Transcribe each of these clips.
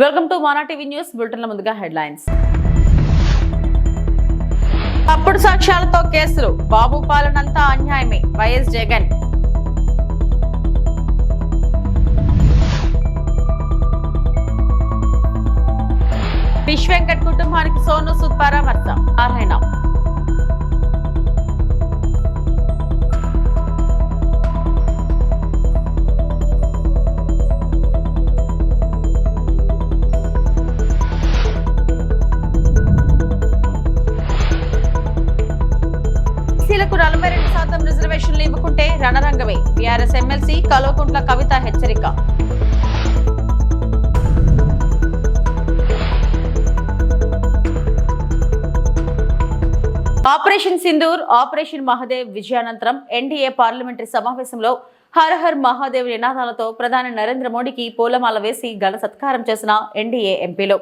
Welcome to Mana TV news బులెటిన్ల ముందుగా headlines. తప్పుడు సాక్ష్యాలతో కేసులు, బాబు పాలనంతా అన్యాయమే, వైఎస్ జగన్. విష్ వెంకట్ కుటుంబానికి సోను సూద్ పరామర్శ, నారాయణ. ఎస్సీలకు 42% రిజర్వేషన్లు ఇవ్వకుంటే రణరంగమే, టీఆర్ఎస్ ఎమ్మెల్సీ కల్వకుంట్ల కవిత హెచ్చరిక. ఆపరేషన్ సింధూర్, ఆపరేషన్ మహాదేవ్ విజయానంతరం ఎన్డీఏ పార్లమెంటరీ సమావేశంలో హర్ హర్ మహాదేవ్ నినాదాలతో ప్రధాని నరేంద్ర మోడీకి పూలమాల వేసి ఘన సత్కారం చేసిన ఎన్డీఏ ఎంపీలు.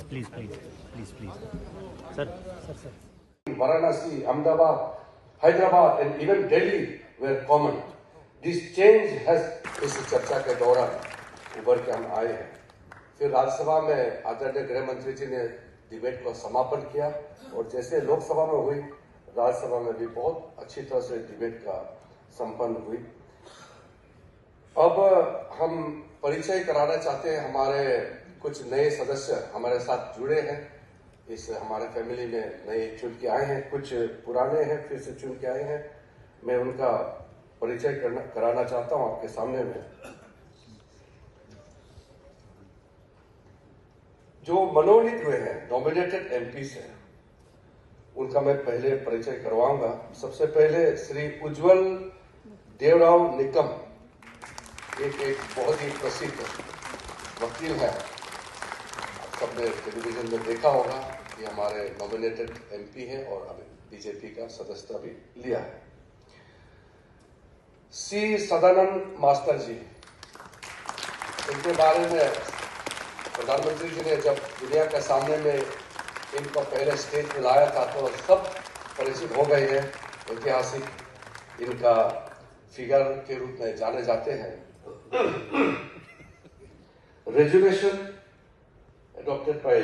Please, thank you. Sir, please. Sir. Varanasi, Ahmedabad, Hyderabad and even Delhi were common. This change has इस चर्चा के दौरान उभर के हम आए हैं. फिर राज्यसभा में आदरणीय गृह मंत्री जी ने डिबेट को समापन किया और जैसे लोकसभा में हुई, राज्यसभा में भी बहुत अच्छी तरह से डिबेट का संपन्न हुई. अब हम परिचय कराना चाहते हैं. हमारे कुछ नए सदस्य हमारे साथ जुड़े हैं. इस हमारे फैमिली में नए चुन के आए हैं, कुछ पुराने हैं फिर से चुन के आए हैं. मैं उनका परिचय कराना चाहता हूं आपके सामने में. जो मनोनीत हुए हैं, नॉमिनेटेड एमपीस हैं, उनका मैं पहले परिचय करवाऊंगा. सबसे पहले श्री उज्जवल देवराव निकम, एक बहुत ही प्रसिद्ध वकील है. आप सबने टेलीविजन में देखा होगा. ये हमारे नॉमिनेटेड एमपी है और अभी बीजेपी का सदस्यता भी लिया है. सी सदानंद मास्टर जी, इनके बारे में प्रधानमंत्री जी ने जब दुनिया के सामने में इनको पहले स्टेज पे लाया था तो सब परिचित हो गए हैं. ऐतिहासिक इनका फिगर के रूप में जाने जाते हैं. Resolution adopted by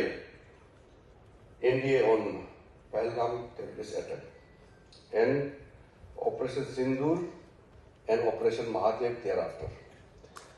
NDA on Pahalgam terrorist attack and Operation Sindoor and Operation Mahadev thereafter.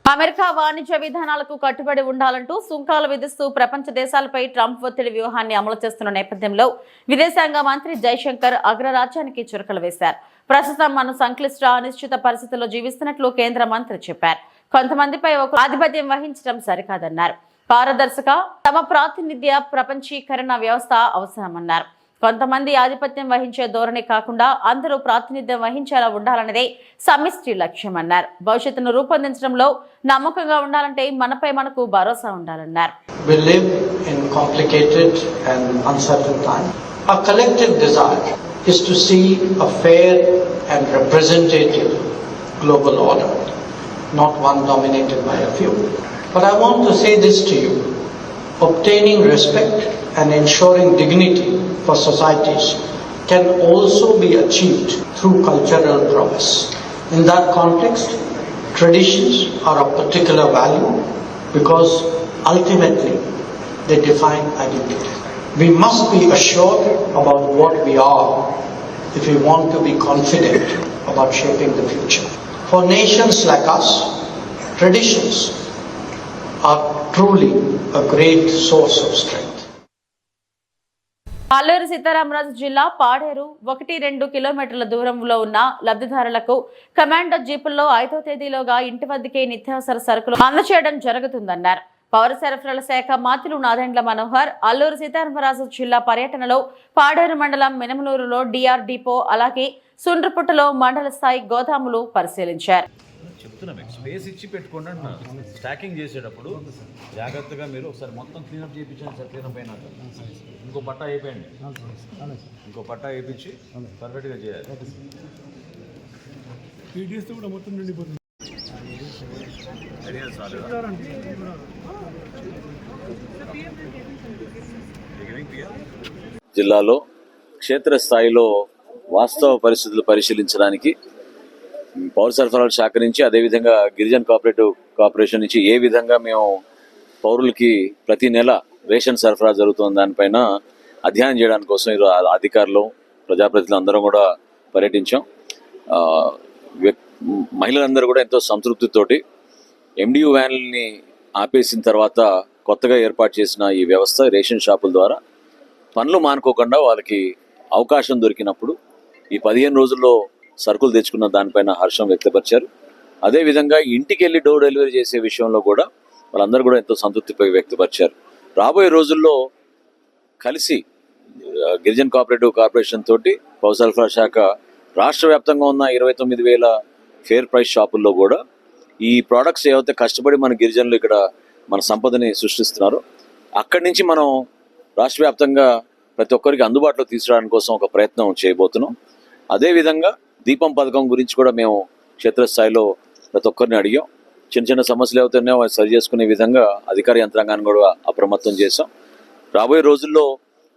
America వాణిజ్య విధానాలకు కట్టుబడి ఉండాలంటూ సుంకాలు విధిస్తూ ప్రపంచ దేశాలపై ట్రంప్ ఒత్తిడి వ్యూహాన్ని అమలు చేస్తున్న నేపథ్యంలో విదేశాంగ మంత్రి జైశంకర్ అగ్రరాజ్యానికి చురకలు వేశారు. ప్రస్తుతం మనం సంక్లిష్ట అనిశ్చిత పరిస్థితుల్లో జీవిస్తున్నట్లు కేంద్ర మంత్రి చెప్పారు. కొంతమందిపై ఒక ఆధిపత్యం వహించడం సరికాదన్నారు. పారదర్శక తమ ప్రాతినిధ్య ప్రపంచీకరణ వ్యవస్థ అవసరమన్నారు. కొంతమంది ఆధిపత్యం వహించే ధోరణి కాకుండా అందరూ ప్రాతినిధ్యం వహించేలా ఉండాలన్నదే సమిష్టి లక్ష్యమన్నారు. భవిష్యత్తును రూపొందించడంలో నమ్మకంగా ఉండాలంటే మనపై మనకు భరోసా ఉండాలన్నారు. We live in complicated and uncertain times. Our collective desire is to see a fair and representative global order, not one dominated by a few. But I want to say this to you. Obtaining respect and ensuring dignity for societies can also be achieved through cultural prowess. In that context, traditions are of particular value because ultimately they define identity. We must be assured about what we are if we want to be confident about shaping the future. For nations like us, traditions are truly a great source of strength. Alluri Sitaramaraju జిల్లా పాడేరు 1-2 కిలోమీటర్ల దూరంలో ఉన్న లబ్ధిదారులకు commando జీపుల్లో 5వ తేదీలోగా ఇంటి వద్దకే నిత్యావసర సరుకులు అందజేయడం జరుగుతుందన్నారు. పౌర సరఫరాల శాఖ మంత్రులు నాదెండ్ల మనోహర్ అల్లూరి సీతారామరాజు జిల్లా పర్యటనలో పాడేరు మండలం మినమలూరులో డిఆర్ డిపో అలాగే సుండ్రపుట్టలో మండల స్థాయి గోదాములు పరిశీలించారు. చెప్తున్నా మీకు స్పేస్ ఇచ్చి పెట్టుకోండి అంటున్నా. స్టాకింగ్ చేసేటప్పుడు జాగ్రత్తగా మీరు ఒకసారి మొత్తం క్లీనప్ చేయించండి సార్. క్లీనప్ అయినాక ఇంకో పట్టా అయిపోయింది, ఇంకో పట్టా వేయించి పర్ఫెక్ట్గా చేయాలి. పీడిఎస్తో కూడా మొత్తం నిండిపోతుంది. జిల్లాలో క్షేత్రస్థాయిలో వాస్తవ పరిస్థితులు పరిశీలించడానికి పౌర సరఫరాల శాఖ నుంచి, అదేవిధంగా గిరిజన కార్పొరేషన్ నుంచి ఏ విధంగా మేము పౌరులకి ప్రతి నెల రేషన్ సరఫరా జరుగుతున్న దానిపైన అధ్యయనం చేయడానికి కోసం ఈరోజు అధికారులు, ప్రజాప్రతినిధులు అందరం కూడా పర్యటించాం. మహిళలందరూ కూడా ఎంతో సంతృప్తితోటి MDU వ్యాన్లని ఆపేసిన తర్వాత కొత్తగా ఏర్పాటు చేసిన ఈ వ్యవస్థ రేషన్ షాపుల ద్వారా పనులు మానుకోకుండా వాళ్ళకి అవకాశం దొరికినప్పుడు ఈ 15 రోజుల్లో సరుకులు తెచ్చుకున్న దానిపైన హర్షం వ్యక్తపరిచారు. అదేవిధంగా ఇంటికి వెళ్ళి డోర్ డెలివరీ చేసే విషయంలో కూడా వాళ్ళందరూ కూడా ఎంతో సంతృప్తి వ్యక్తపరిచారు. రాబోయే రోజుల్లో కలిసి గిరిజన కార్పొరేషన్ తోటి పౌర సరఫరా శాఖ రాష్ట్ర వ్యాప్తంగా ఉన్న 29,000 ఫేర్ ప్రైస్ షాపుల్లో కూడా ఈ ప్రోడక్ట్స్ ఏవైతే కష్టపడి మన గిరిజనులు ఇక్కడ మన సంపదని సృష్టిస్తున్నారో అక్కడి నుంచి మనం రాష్ట్ర వ్యాప్తంగా ప్రతి ఒక్కరికి అందుబాటులో తీసుకురావడానికి కోసం ఒక ప్రయత్నం చేయబోతున్నాం. అదేవిధంగా దీపం పథకం గురించి కూడా మేము క్షేత్రస్థాయిలో ప్రతి ఒక్కరిని అడిగాం. చిన్న చిన్న సమస్యలు ఏవైతున్నాయో అవి సరి చేసుకునే విధంగా అధికార యంత్రాంగాన్ని కూడా అప్రమత్తం చేశాం. రాబోయే రోజుల్లో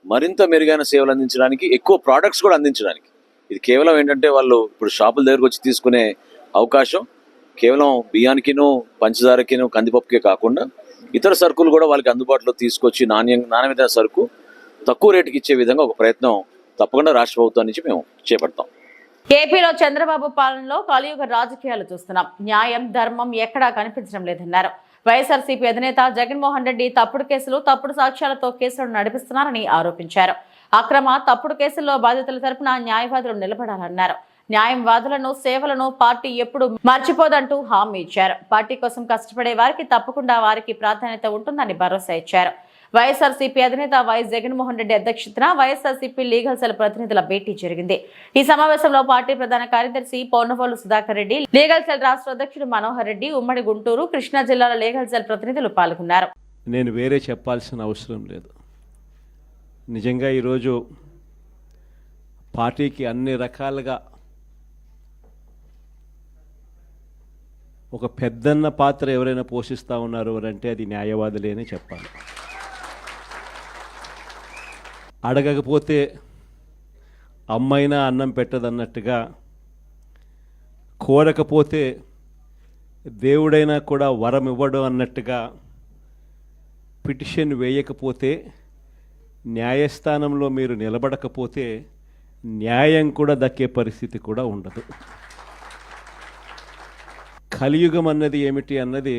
మరింత మెరుగైన సేవలు అందించడానికి, ఎక్కువ ప్రోడక్ట్స్ కూడా అందించడానికి, ఇది కేవలం ఏంటంటే వాళ్ళు ఇప్పుడు షాపుల దగ్గరకు వచ్చి తీసుకునే అవకాశం కేవలం బియ్యానికిను, పంచదారకిను, కందిపప్పుకే కాకుండా ఇతర సరుకులు కూడా వాళ్ళకి అందుబాటులో తీసుకొచ్చి నాణ్యమైన సరుకు తక్కువ రేటుకి ఇచ్చే విధంగా ఒక ప్రయత్నం తప్పకుండా రాష్ట్ర ప్రభుత్వం నుంచి మేము చేపడతాం. ఏపీలో చంద్రబాబు పాలనలో కలియుగ రాజకీయాలు చూస్తున్నాం. న్యాయం, ధర్మం ఎక్కడా కనిపించడం లేదన్నారు. వైఎస్ఆర్సీపీ అధినేత జగన్మోహన్ రెడ్డి తప్పుడు కేసులు, తప్పుడు సాక్ష్యాలతో కేసులను నడిపిస్తున్నారని ఆరోపించారు. అక్రమ, తప్పుడు కేసుల్లో బాధితుల తరపున న్యాయవాదులు నిలబడాలన్నారు. న్యాయవాదులను, సేవలను పార్టీ ఎప్పుడు మర్చిపోదంటూ హామీ ఇచ్చారు. పార్టీ కోసం కష్టపడే వారికి తప్పకుండా వారికి ప్రాధాన్యత ఉంటుందని భరోసా ఇచ్చారు. వైఎస్ఆర్సీపీ అధినేత వైఎస్ జగన్మోహన్ రెడ్డి అధ్యక్షతన వైఎస్ఆర్సీపీ లీగల్ సెల్ ప్రతినిధుల భేటీ జరిగింది. ఈ సమావేశంలో పార్టీ ప్రధాన కార్యదర్శి పొన్నవోలు సుధాకర్ రెడ్డి, లీగల్ సెల్ రాష్ట్ర అధ్యక్షుడు మనోహర్ రెడ్డి, ఉమ్మడి గుంటూరు, కృష్ణా జిల్లాల లీగల్ సెల్ ప్రతినిధులు పాల్గొన్నారు. నేను వేరే చెప్పాల్సిన అవసరం లేదు. నిజంగా ఈరోజు పార్టీకి అన్ని రకాలుగా ఒక పెద్దన్న పాత్ర ఎవరైనా పోషిస్తూ ఉన్నారు అంటే అది న్యాయవాదులే అని చెప్పాలి. అడగకపోతే అమ్మైనా అన్నం పెట్టదన్నట్టుగా, కోరకపోతే దేవుడైనా కూడా వరం ఇవ్వడం అన్నట్టుగా, పిటిషన్ వేయకపోతే, న్యాయస్థానంలో మీరు నిలబడకపోతే న్యాయం కూడా దక్కే పరిస్థితి కూడా ఉండదు. కలియుగం అన్నది ఏమిటి అన్నది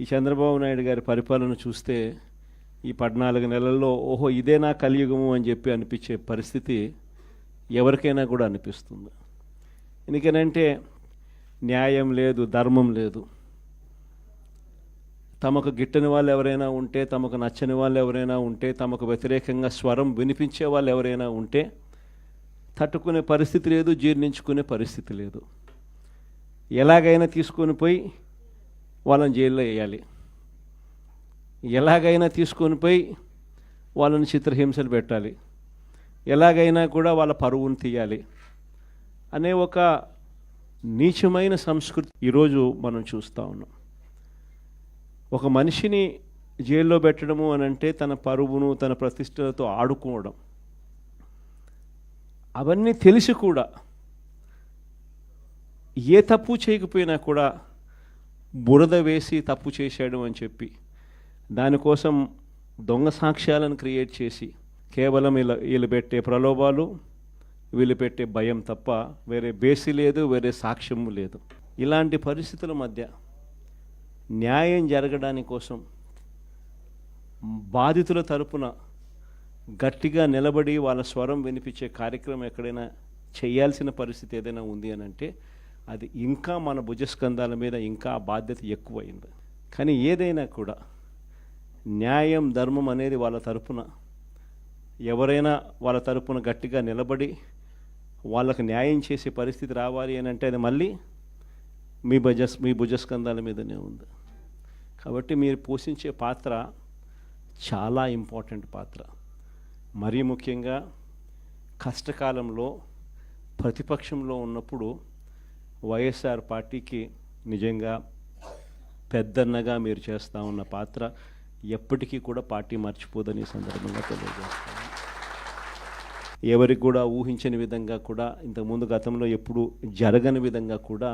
ఈ చంద్రబాబు నాయుడు గారి పరిపాలన చూస్తే ఈ 14 నెలల్లో ఓహో ఇదేనా కలియుగము అని చెప్పి అనిపించే పరిస్థితి ఎవరికైనా కూడా అనిపిస్తుంది. ఎందుకనంటే న్యాయం లేదు, ధర్మం లేదు. తమకు గిట్టని వాళ్ళు ఎవరైనా ఉంటే, తమకు నచ్చని వాళ్ళు ఎవరైనా ఉంటే, తమకు వ్యతిరేకంగా స్వరం వినిపించే వాళ్ళు ఎవరైనా ఉంటే తట్టుకునే పరిస్థితి లేదు, జీర్ణించుకునే పరిస్థితి లేదు. ఎలాగైనా తీసుకొని పోయి వాళ్ళని జైల్లో వేయాలి, ఎలాగైనా తీసుకొని పోయి వాళ్ళని చిత్రహింసలు పెట్టాలి, ఎలాగైనా కూడా వాళ్ళ పరువును తీయాలి అనే ఒక నీచమైన సంస్కృతి ఈరోజు మనం చూస్తూ ఉన్నాం. ఒక మనిషిని జైల్లో పెట్టడము అని అంటే తన పరువును, తన ప్రతిష్టలతో ఆడుకోవడం. అవన్నీ తెలిసి కూడా ఏ తప్పు చేయకపోయినా కూడా బురద వేసి తప్పు చేశాడు అని చెప్పి దానికోసం దొంగ సాక్ష్యాలను క్రియేట్ చేసి కేవలం వీళ్ళు పెట్టే ప్రలోభాలు, వీళ్ళు పెట్టే భయం తప్ప వేరే బేసి లేదు, వేరే సాక్ష్యము లేదు. ఇలాంటి పరిస్థితుల మధ్య న్యాయం జరగడానికి కోసం బాధితుల తరపున గట్టిగా నిలబడి వాళ్ళ స్వరం వినిపించే కార్యక్రమం ఎక్కడైనా చేయాల్సిన పరిస్థితి ఏదైనా ఉంది అని అంటే అది ఇంకా మన భుజస్కంధాల మీద ఇంకా ఆ బాధ్యత ఎక్కువైంది. కానీ ఏదైనా కూడా న్యాయం, ధర్మం అనేది వాళ్ళ తరపున ఎవరైనా వాళ్ళ తరపున గట్టిగా నిలబడి వాళ్ళకు న్యాయం చేసే పరిస్థితి రావాలి అని అంటే అది మళ్ళీ మీ భుజస్కంధాల మీదనే ఉంది. కాబట్టి మీరు పోషించే పాత్ర చాలా ఇంపార్టెంట్ పాత్ర. మరీ ముఖ్యంగా కష్టకాలంలో ప్రతిపక్షంలో ఉన్నప్పుడు వైఎస్ఆర్ పార్టీకి నిజంగా పెద్దన్నగా మీరు చేస్తూ ఉన్న పాత్ర ఎప్పటికీ కూడా పార్టీ మర్చిపోదని సందర్భంగా తెలియజేస్తాను. ఎవరికి కూడా ఊహించని విధంగా కూడా ఇంతకుముందు గతంలో ఎప్పుడు జరగని విధంగా కూడా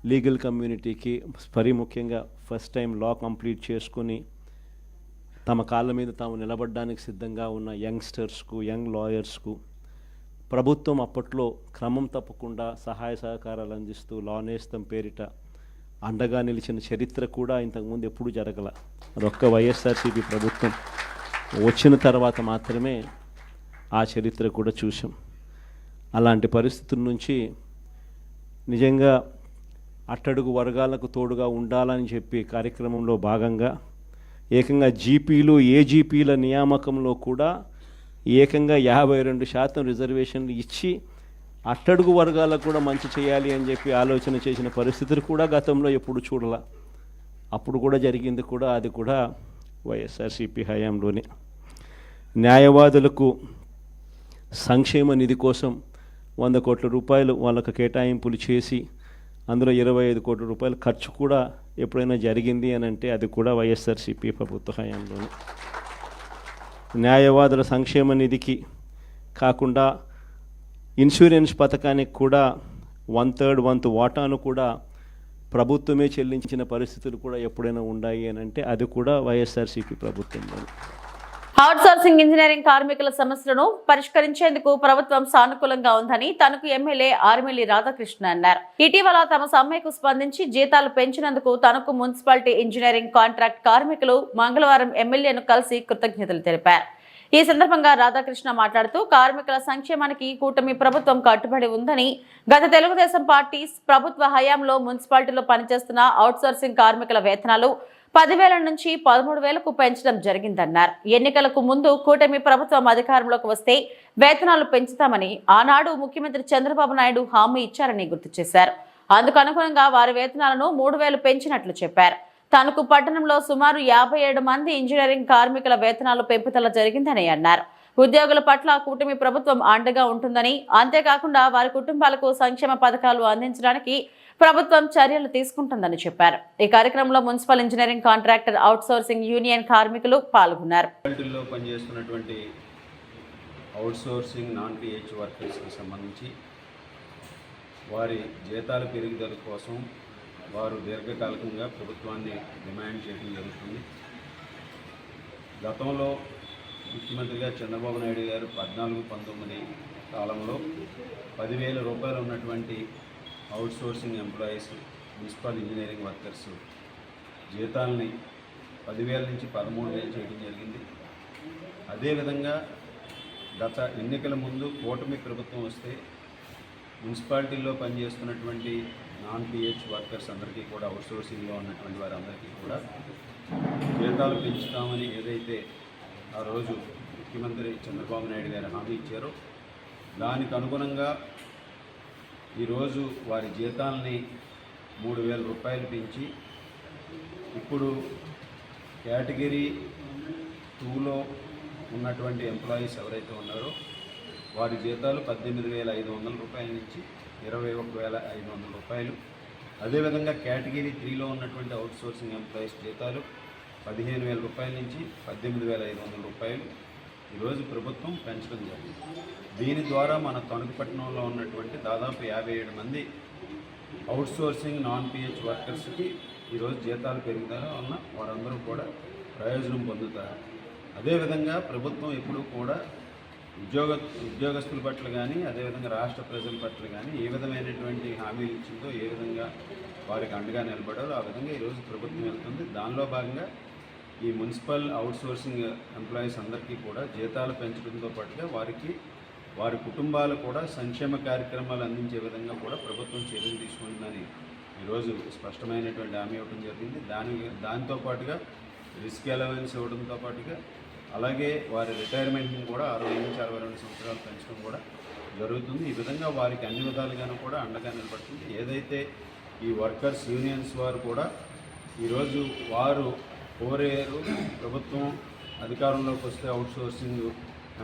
లీగల్ కమ్యూనిటీకి మరీ ముఖ్యంగా ఫస్ట్ టైం లా కంప్లీట్ చేసుకొని తమ కాళ్ళ మీద తాము నిలబడడానికి సిద్ధంగా ఉన్న యంగ్స్టర్స్కు, యంగ్ లాయర్స్కు ప్రభుత్వం అప్పట్లో క్రమం తప్పకుండా సహాయ సహకారాలు అందిస్తూ లా నేస్తం పేరిట అండగా నిలిచిన చరిత్ర కూడా ఇంతకుముందు ఎప్పుడూ జరగల. అదొక్క వైఎస్ఆర్సీపీ ప్రభుత్వం వచ్చిన తర్వాత మాత్రమే ఆ చరిత్ర కూడా చూసాం. అలాంటి పరిస్థితుల నుంచి నిజంగా అట్టడుగు వర్గాలకు తోడుగా ఉండాలని చెప్పి కార్యక్రమంలో భాగంగా ఏకంగా జీపీలు, ఏజీపీల నియామకంలో కూడా ఏకంగా 52% రిజర్వేషన్లు ఇచ్చి అట్టడుగు వర్గాలకు కూడా మంచి చేయాలి అని చెప్పి ఆలోచన చేసిన పరిస్థితులు కూడా గతంలో ఎప్పుడు చూడాల. అప్పుడు కూడా జరిగింది కూడా అది కూడా వైఎస్ఆర్సీపీ హయాంలోనే. న్యాయవాదులకు సంక్షేమ నిధి కోసం 100 కోట్ల రూపాయలు వాళ్ళకు కేటాయింపులు చేసి అందులో 25 కోట్ల రూపాయలు ఖర్చు కూడా ఎప్పుడైనా జరిగింది అని అంటే అది కూడా వైఎస్ఆర్సీపీ ప్రభుత్వ హయాంలోనే. న్యాయవాదుల సంక్షేమ నిధికి కాకుండా ఇన్సూరెన్స్ పథకానికి కూడా 1/3 వంతు వాటాను కూడా ప్రభుత్వమే చెల్లించిన పరిస్థితులు కూడా ఎప్పుడైనా ఉన్నాయి అని అంటే అది కూడా వైఎస్ఆర్సీపీ ప్రభుత్వంలో. అవుట్సోర్సింగ్ ఇంజనీరింగ్ కార్మికుల సమస్యలను పరిష్కరించేందుకు ప్రభుత్వం సానుకూలంగా ఉందని తనకు ఎమ్మెల్యే ఆర్మిల్లి రాధాకృష్ణ అన్నారు. ఇటీవల తమ సమ్మెకు స్పందించి జీతాలు పెంచినందుకు తనకు మున్సిపాలిటీ ఇంజనీరింగ్ కాంట్రాక్ట్ కార్మికులు మంగళవారం ఎమ్మెల్యేను కలిసి కృతజ్ఞతలు తెలిపారు. ఈ సందర్భంగా రాధాకృష్ణ మాట్లాడుతూ కార్మికుల సంక్షేమానికి కూటమి ప్రభుత్వం కట్టుబడి ఉందని, గత తెలుగుదేశం పార్టీ ప్రభుత్వ హయాంలో మున్సిపాలిటీలో పనిచేస్తున్న అవుట్సోర్సింగ్ కార్మికుల వేతనాలు 10,000 నుంచి 13,000కు పెంచడం జరిగిందన్నారు. ఎన్నికలకు ముందు కూటమి ప్రభుత్వం అధికారంలోకి వస్తే వేతనాలు పెంచుతామని ఆనాడు ముఖ్యమంత్రి చంద్రబాబు నాయుడు హామీ ఇచ్చారని గుర్తు చేశారు. అందుకు అనుగుణంగా వారి వేతనాలను 3,000 పెంచినట్లు చెప్పారు. తణుకు పట్టణంలో సుమారు 57 మంది ఇంజనీరింగ్ కార్మికుల వేతనాలు పెంపుదల జరిగిందని అన్నారు. ఉద్యోగుల పట్ల కూటమి ప్రభుత్వం అండగా ఉంటుందని, అంతేకాకుండా వారి కుటుంబాలకు సంక్షేమ పథకాలు అందించడానికి ప్రభుత్వం చర్యలు తీసుకుంటుందని చెప్పారు. ఈ కార్యక్రమంలో municipal engineering contractor outsourcing union కార్మికులు పాల్గొన్నారు. పనిచేస్తున్నటువంటి అవుట్సోర్సింగ్ నాన్ పిహెచ్ వర్కర్స్కి సంబంధించి వారి జీతాల పెరుగుదల కోసం వారు దీర్ఘకాలికంగా ప్రభుత్వాన్ని డిమాండ్ చేయడం జరుగుతుంది. గతంలో ముఖ్యమంత్రిగా చంద్రబాబు నాయుడు గారు 14-19 కాలంలో 10,000 రూపాయలు ఉన్నటువంటి outsourcing employees, municipal engineering workers జీతాలని 10,000 నుంచి 13,000 చేయడం జరిగింది. అదేవిధంగా గత ఎన్నికల ముందు కూటమి ప్రభుత్వం వస్తే మున్సిపాలిటీల్లో పనిచేస్తున్నటువంటి నాన్ పిహెచ్ వర్కర్స్ అందరికీ కూడా, అవుట్సోర్సింగ్లో ఉన్నటువంటి వారందరికీ కూడా జీతాలు పెంచుతామని ఏదైతే ఆ రోజు ముఖ్యమంత్రి చంద్రబాబు నాయుడు గారు హామీ ఇచ్చారో దానికి అనుగుణంగా ఈరోజు వారి జీతాలని 3,000 రూపాయలు పెంచి ఇప్పుడు కేటగిరీ 2లో ఉన్నటువంటి ఎంప్లాయీస్ ఎవరైతే ఉన్నారో వారి జీతాలు 18,500 రూపాయల నుంచి 21,500 రూపాయలు. అదేవిధంగా కేటగిరీ 3లో ఉన్నటువంటి అవుట్సోర్సింగ్ ఎంప్లాయీస్ జీతాలు 15,000 రూపాయల నుంచి 18,500 రూపాయలు ఈరోజు ప్రభుత్వం పెంచడం జరిగింది. దీని ద్వారా మన తణుకు పట్టణంలో ఉన్నటువంటి దాదాపు 57 మంది అవుట్సోర్సింగ్ నాన్ పిహెచ్ వర్కర్స్కి ఈరోజు జీతాలు పెరుగుదల వలన వారందరూ కూడా ప్రయోజనం పొందుతారు. అదేవిధంగా ప్రభుత్వం ఎప్పుడూ కూడా ఉద్యోగస్తుల పట్ల కానీ, అదేవిధంగా రాష్ట్ర ప్రజల పట్ల కానీ ఏ విధమైనటువంటి హామీలు ఇచ్చిందో, ఏ విధంగా వారికి అండగా నిలబడారో ఆ విధంగా ఈరోజు ప్రభుత్వం వెళ్తుంది. దానిలో భాగంగా ఈ మున్సిపల్ అవుట్సోర్సింగ్ ఎంప్లాయీస్ అందరికీ కూడా జీతాలు పెంచడంతో పాటుగా వారి కుటుంబాలు కూడా సంక్షేమ కార్యక్రమాలు అందించే విధంగా కూడా ప్రభుత్వం చర్యలు తీసుకుంటుందని ఈరోజు స్పష్టమైనటువంటి హామీ ఇవ్వడం జరిగింది. దాంతో పాటుగా రిస్క్ అలవెన్స్ ఇవ్వడంతో పాటుగా అలాగే వారి రిటైర్మెంట్ని కూడా 60 నుంచి 62 సంవత్సరాలు పెంచడం కూడా జరుగుతుంది. ఈ విధంగా వారికి అన్ని విధాలుగాను కూడా అండగా నిలబడుతుంది. ఏదైతే ఈ వర్కర్స్ యూనియన్స్ వారు కూడా ఈరోజు వారు కోరేరు ప్రభుత్వం అధికారంలోకి వస్తే అవుట్సోర్సింగ్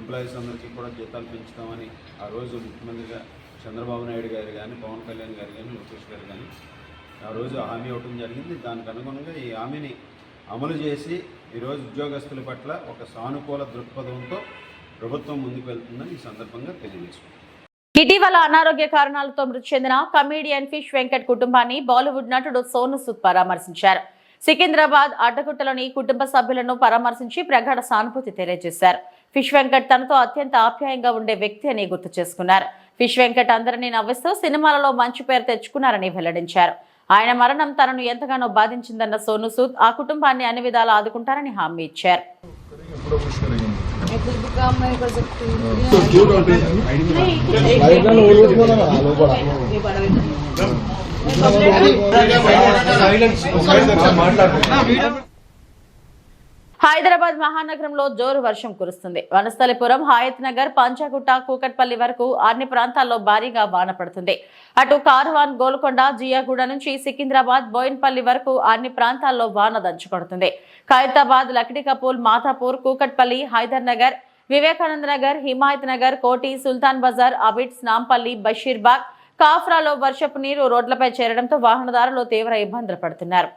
ఎంప్లాయీస్ అందరికీ కూడా జీతాలు పెంచుతామని ఆ రోజు ముఖ్యమంత్రిగా చంద్రబాబు నాయుడు గారు కానీ, పవన్ కళ్యాణ్ గారు కానీ, లోకేష్ గారు కానీ ఆ రోజు హామీ ఇవ్వడం జరిగింది. దానికి అనుగుణంగా ఈ హామీని అమలు చేసి ఈరోజు ఉద్యోగస్తుల పట్ల ఒక సానుకూల దృక్పథంతో ప్రభుత్వం ముందుకు వెళ్తుందని ఈ సందర్భంగా తెలియజేసుకుంటాం. ఇటీవల అనారోగ్య కారణాలతో మృతి చెందిన కమీడియన్ ఫిష్ వెంకట్ కుటుంబాన్ని బాలీవుడ్ నటుడు సోను సూద్ పరామర్శించారు. సికింద్రాబాద్ అడ్డగుట్టలోని కుటుంబ సభ్యులను పరామర్శించి ప్రగాఢ సానుభూతి తెలియజేశారు. ఫిష్ వెంకట్ తనతో అత్యంత ఆప్యాయంగా ఉండే వ్యక్తి అని గుర్తు చేసుకున్నారు. ఫిష్ వెంకట్ అందరినీ నవ్విస్తూ సినిమాలలో మంచి పేరు తెచ్చుకున్నారని వెల్లడించారు. ఆయన మరణం తనను ఎంతగానో బాధించిందన్న సోను సూద్ ఆ కుటుంబాన్ని అన్ని విధాలా ఆదుకుంటారని హామీ ఇచ్చారు. హైదరాబాద్ మహానగరంలో జోరు వర్షం కురుస్తుంది. వనస్థలిపురం, హయత్ నగర్, పంచాగుట్ట, కూకట్పల్లి వరకు అన్ని ప్రాంతాల్లో భారీగా వాన పడుతుంది. అటు కార్వాన్, గోల్కొండ, జియాగూడ నుంచి సికింద్రాబాద్, బోయిన్పల్లి వరకు అన్ని ప్రాంతాల్లో వాన దంచుకొడుతుంది. ఖైరతాబాద్, లక్డీకపూల్, మాతాపూర్, కూకట్పల్లి, హైదర్ నగర్, వివేకానంద నగర్, హిమాయత్ నగర్, కోటి, సుల్తాన్ బజార్, అబిడ్స్, నాంపల్లి, బషీర్బాగ్, కాఫ్రాలో వర్షపు నీరు రోడ్లపై చేరడంతో వాహనదారులు తీవ్ర ఇబ్బందులు పడుతున్నారు.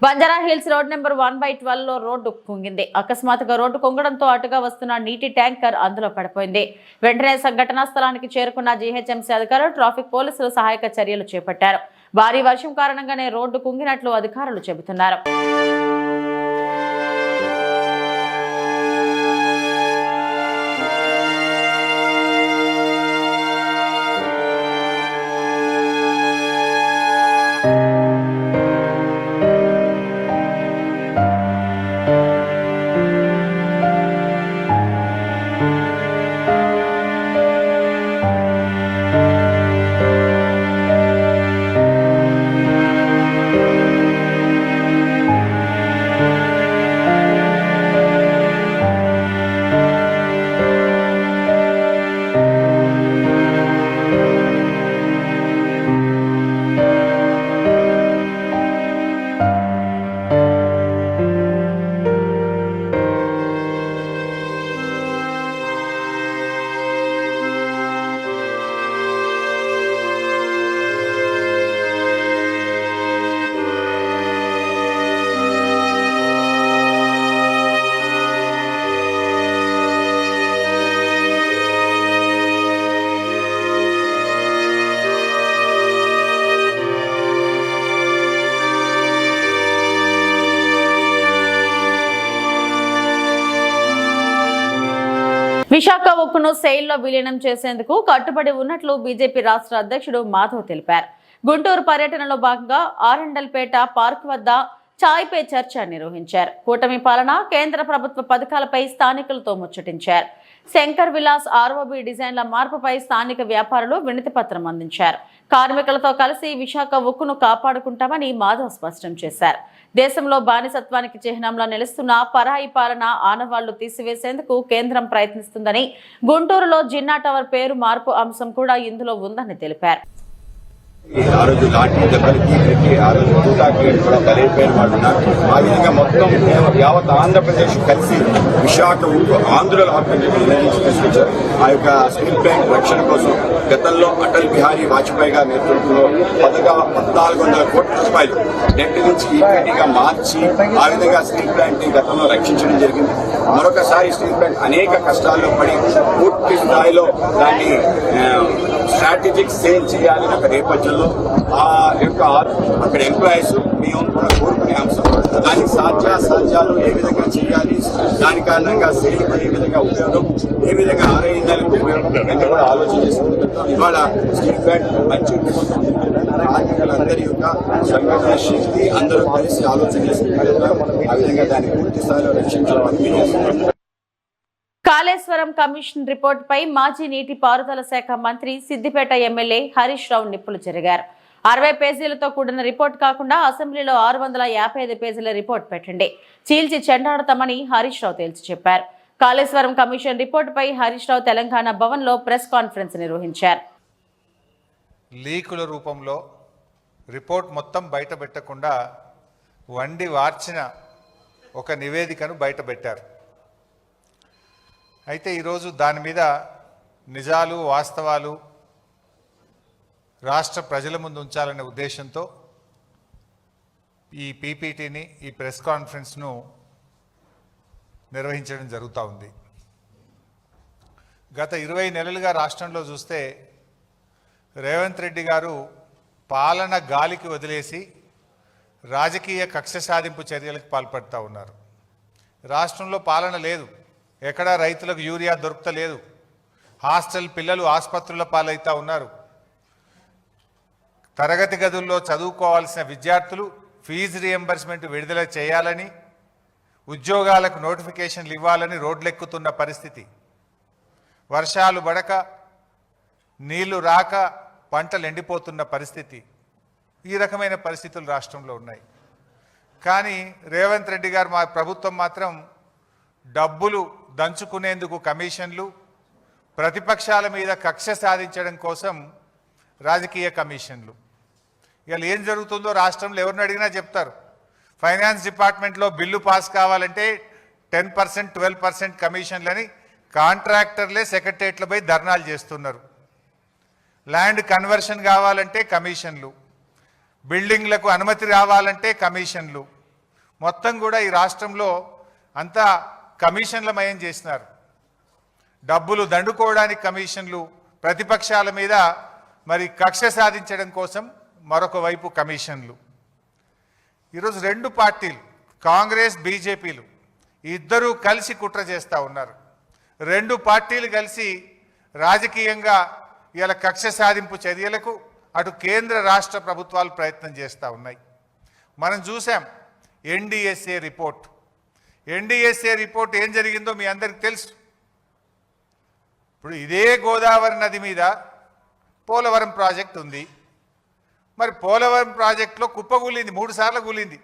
బంజారా హిల్స్ రోడ్ నెంబర్ 1/12 లో రోడ్డు కుంగింది. అకస్మాత్తుగా రోడ్డు కుంగడంతో అటుగా వస్తున్న నీటి ట్యాంకర్ అందులో పడిపోయింది. వెంటనే సంఘటనా స్థలానికి చేరుకున్న జీహెచ్ఎంసీ అధికారులు, ట్రాఫిక్ పోలీసులు సహాయక చర్యలు చేపట్టారు. భారీ వర్షం కారణంగానే రోడ్డు కుంగినట్లు అధికారులు చెబుతున్నారు. విశాఖ ఉక్కును సెయిల్లో విలీనం చేసేందుకు కట్టుబడి ఉన్నట్లు బీజేపీ రాష్ట్ర అధ్యక్షుడు మాధవ్ తెలిపారు. గుంటూరు పర్యటనలో భాగంగా ఆరండల్పేట పార్క్ వద్ద చాయ్ పే చర్చ నిర్వహించారు. కూటమి పాలన, కేంద్ర ప్రభుత్వ పథకాలపై స్థానికులతో ముచ్చటించారు. శంకర్ విలాస్ ఆర్ఓబి డిజైన్ల మార్పుపై స్థానిక వ్యాపారులు వినతి పత్రం అందించారు. కార్మికులతో కలిసి విశాఖ ఉక్కును కాపాడుకుంటామని మాధవ్ స్పష్టం చేశారు. దేశంలో బానిసత్వానికి చిహ్నంలో నిలుస్తున్న పరాయి పాలన ఆనవాళ్లు తీసివేసేందుకు కేంద్రం ప్రయత్నిస్తుందని, గుంటూరులో జిన్నా టవర్ పేరు మార్పు అంశం కూడా ఇందులో ఉందని తెలిపారు. ఆ రోజు లాఠీ దెబ్బలకి పెట్టి ఆ రోజు తూటాకి కూడా బలైపోయిన వాళ్ళు ఉన్నారు. ఆ విధంగా మొత్తం యావత్ ఆంధ్రప్రదేశ్ కలిసి విశాఖ ఉక్కు ఆంధ్రుల హక్కుని తీసుకొచ్చారు. ఆ యొక్క స్టీల్ ప్లాంట్ రక్షణ కోసం గతంలో అటల్ బిహారీ వాజ్పేయి గారి నేతృత్వంలో 1400 కోట్ల రూపాయలు డెట్ నుంచి ఈక్విటీగా మార్చి ఆ విధంగా స్టీల్ ప్లాంట్ ని గతంలో రక్షించడం జరిగింది. మరొకసారి స్టీల్ ప్లాంట్ అనేక కష్టాల్లో పడి పూర్తి స్థాయిలో దాన్ని స్ట్రాటజిక్ సేల్ చేయాలని ఒక నేపథ్యంలో ఆ యొక్క అక్కడ ఎంప్లాయీస్ మేము కూడా కోరుకునే అంశం దానికి సాధ్యాలు ఏ విధంగా చేయాలి, దాని కారణంగా సేల్ ఏ విధంగా ఉపయోగం, ఏ విధంగా ఆరోగ్యాలకు ఉపయోగం అని కూడా ఆలోచన చేస్తుంది. ఇవాళ స్టీల్ ప్లాంట్ మంచి కార్మికులందరి యొక్క సంఘటన శక్తి అందరూ కలిసి ఆలోచన చేసుకుంటున్నారు. ఆ విధంగా దాన్ని పూర్తి స్థాయిలో రక్షించాలని చేస్తున్నారు. కాళేశ్వరం కమిషన్ రిపోర్టుపై మాజీ నీటిపారుదల శాఖ మంత్రి సిద్దిపేట ఎమ్మెల్యే హరీష్ రావు నిప్పులు చెరిగారు. 60 పేజీలతో కూడిన రిపోర్ట్ కాకుండా అసెంబ్లీలో 655 పేజీల రిపోర్ట్ పెట్టండి, చీల్చి చెండాడతామని హరీష్ రావు తేల్చి చెప్పారు. కాళేశ్వరం కమిషన్ రిపోర్టుపై హరీష్ రావు తెలంగాణ భవన్ లో ప్రెస్ కాన్ఫరెన్స్ నిర్వహించారు. లీకుల రూపంలో రిపోర్ట్ మొత్తం బయట పెట్టకుండా వండి వార్చిన ఒక నివేదికను బయట పెట్టారు. అయితే ఈరోజు దాని మీద నిజాలు వాస్తవాలు రాష్ట్ర ప్రజల ముందు ఉంచాలనే ఉద్దేశంతో ఈ పీపీటీని, ఈ ప్రెస్ కాన్ఫరెన్స్ను నిర్వహించడం జరుగుతూ ఉంది. గత 20 నెలలుగా రాష్ట్రంలో చూస్తే రేవంత్ రెడ్డి గారు పాలన గాలికి వదిలేసి రాజకీయ కక్ష సాధింపు చర్యలకు పాల్పడుతూ ఉన్నారు. రాష్ట్రంలో పాలన లేదు, ఎక్కడా రైతులకు యూరియా దొరుకుతలేదు, హాస్టల్ పిల్లలు ఆసుపత్రుల పాలవుతూ ఉన్నారు, తరగతి గదుల్లో చదువుకోవాల్సిన విద్యార్థులు ఫీజు రియంబర్స్మెంట్ విడుదల చేయాలని, ఉద్యోగాలకు నోటిఫికేషన్లు ఇవ్వాలని రోడ్లెక్కుతున్న పరిస్థితి, వర్షాలు పడక నీళ్లు రాక పంటలు ఎండిపోతున్న పరిస్థితి, ఈ రకమైన పరిస్థితులు రాష్ట్రంలో ఉన్నాయి. కానీ రేవంత్ రెడ్డి గారు మా ప్రభుత్వం మాత్రం డబ్బులు దంచుకునేందుకు కమిషన్లు, ప్రతిపక్షాల మీద కక్ష సాధించడం కోసం రాజకీయ కమిషన్లు. ఇవాళ ఏం జరుగుతుందో రాష్ట్రంలో ఎవరిని అడిగినా చెప్తారు. ఫైనాన్స్ డిపార్ట్మెంట్లో బిల్లు పాస్ కావాలంటే 10%, 12% కమిషన్లని కాంట్రాక్టర్లే సెక్రటరియట్లపై ధర్నాలు చేస్తున్నారు. ల్యాండ్ కన్వర్షన్ కావాలంటే కమిషన్లు, బిల్డింగ్లకు అనుమతి రావాలంటే కమిషన్లు, మొత్తం కూడా ఈ రాష్ట్రంలో అంతా కమిషన్లమయం చేసినారు. డబ్బులు దండుకోవడానికి కమిషన్లు, ప్రతిపక్షాల మీద మరి కక్ష సాధించడం కోసం మరొక వైపు కమిషన్లు. ఈరోజు 2 పార్టీలు, కాంగ్రెస్ బీజేపీలు ఇద్దరూ కలిసి కుట్ర చేస్తూ ఉన్నారు. 2 పార్టీలు కలిసి రాజకీయంగా ఇలా కక్ష సాధింపు చర్యలకు అటు కేంద్ర రాష్ట్ర ప్రభుత్వాలు ప్రయత్నం చేస్తూ ఉన్నాయి. మనం చూసాం ఎన్డీఎస్ఏ రిపోర్ట్. ఎన్డీఎస్ఏ రిపోర్ట్ ఏం జరిగిందో మీ అందరికీ తెలుసు. ఇప్పుడు ఇదే గోదావరి నది మీద పోలవరం ప్రాజెక్ట్ ఉంది. మరి పోలవరం ప్రాజెక్టులో కుప్పగూలింది, 3 సార్లు కూలింది.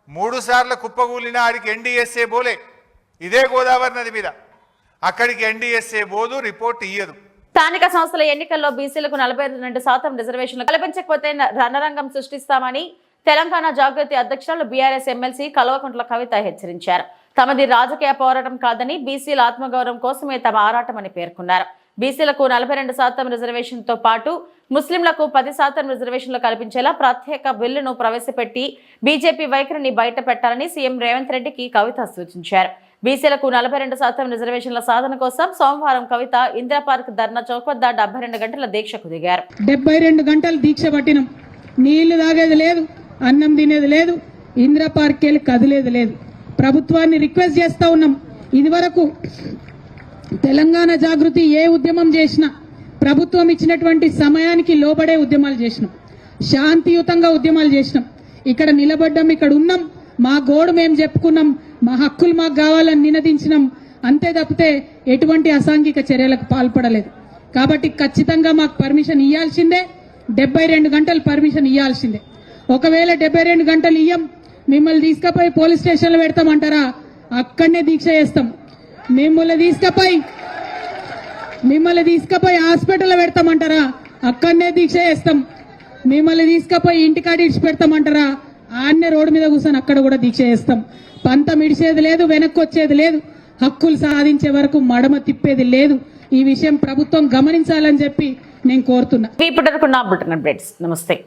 3 సార్లు కుప్పగూలిన ఆడికి ఎన్డీఎస్ఏ పోలే. ఇదే గోదావరి నది మీద అక్కడికి ఎన్డీఎస్ఏ పోదు, రిపోర్ట్ ఇయ్యదు. స్థానిక సంస్థల ఎన్నికల్లో బీసీలకు 42% రిజర్వేషన్లు కల్పించకపోతే రణరంగం సృష్టిస్తామని తెలంగాణ జాగృతి అధ్యక్షురాలు బీఆర్ఎస్ ఎమ్మెల్సీ కల్వకుంట్ల కవిత హెచ్చరించారు. తమది రాజకీయ పోరాటం కాదని, బీసీల ఆత్మగౌరవం కోసమే తమ ఆరాటమని పేర్కొన్నారు. బీసీలకు 42% రిజర్వేషన్తో పాటు ముస్లింలకు 10% రిజర్వేషన్లు కల్పించేలా ప్రత్యేక బిల్లును ప్రవేశపెట్టి బీజేపీ వైఖరిని బయట పెట్టాలని సీఎం రేవంత్ రెడ్డికి కవిత సూచించారు. బీసీలకు 42% రిజర్వేషన్ల సాధన కోసం సోమవారం కవిత ఇందిరా పార్క్ ధర్నా చౌక్ వద్ద 72 గంటల దీక్షకు దిగారు. 72 గంటలు దీక్ష పట్టినాం. నీళ్లు తాగేది లేదు, అన్నం తినేది లేదు, ఇందిరా పార్క్ వెళ్ళి కదిలేది లేదు. ప్రభుత్వాన్ని రిక్వెస్ట్ చేస్తా ఉన్నాం, ఇదివరకు తెలంగాణ జాగృతి ఏ ఉద్యమం చేసినా ప్రభుత్వం ఇచ్చినటువంటి సమయానికి లోబడే ఉద్యమాలు చేసినాం, శాంతియుతంగా ఉద్యమాలు చేసినాం. ఇక్కడ నిలబడ్డాం, ఇక్కడ ఉన్నాం, మా గోడు మేము చెప్పుకున్నాం, మా హక్కులు మాకు కావాలని నినదించినాం. అంతే తప్పితే ఎటువంటి అసాంఘిక చర్యలకు పాల్పడలేదు. కాబట్టి ఖచ్చితంగా మాకు పర్మిషన్ ఇవ్వాల్సిందే, 72 గంటలు పర్మిషన్ ఇవ్వాల్సిందే. ఒకవేళ 72 గంటలు ఇయ్యం, మిమ్మల్ని తీసుకుపోయి పోలీస్ స్టేషన్లో పెడతామంటారా? అక్కడనే దీక్ష చేస్తాం. మిమ్మల్ని తీసుకుపోయి హాస్పిటల్లో పెడతామంటారా? అక్కడనే దీక్ష చేస్తాం. మిమ్మల్ని తీసుకుపోయి ఇంటికాడ ఇడిచి పెడతామంటారా? ఆన్నే రోడ్డు మీద కూర్చొని అక్కడ కూడా దీక్ష చేస్తాం. పంతం ఇడిచేది లేదు, వెనక్కి వచ్చేది లేదు, హక్కులు సాధించే వరకు మడమ తిప్పేది లేదు. ఈ విషయం ప్రభుత్వం గమనించాలని చెప్పి నేను కోరుతున్నా. ఇప్పటివరకు నా బులెటిన్ అప్డేట్స్. నమస్తే.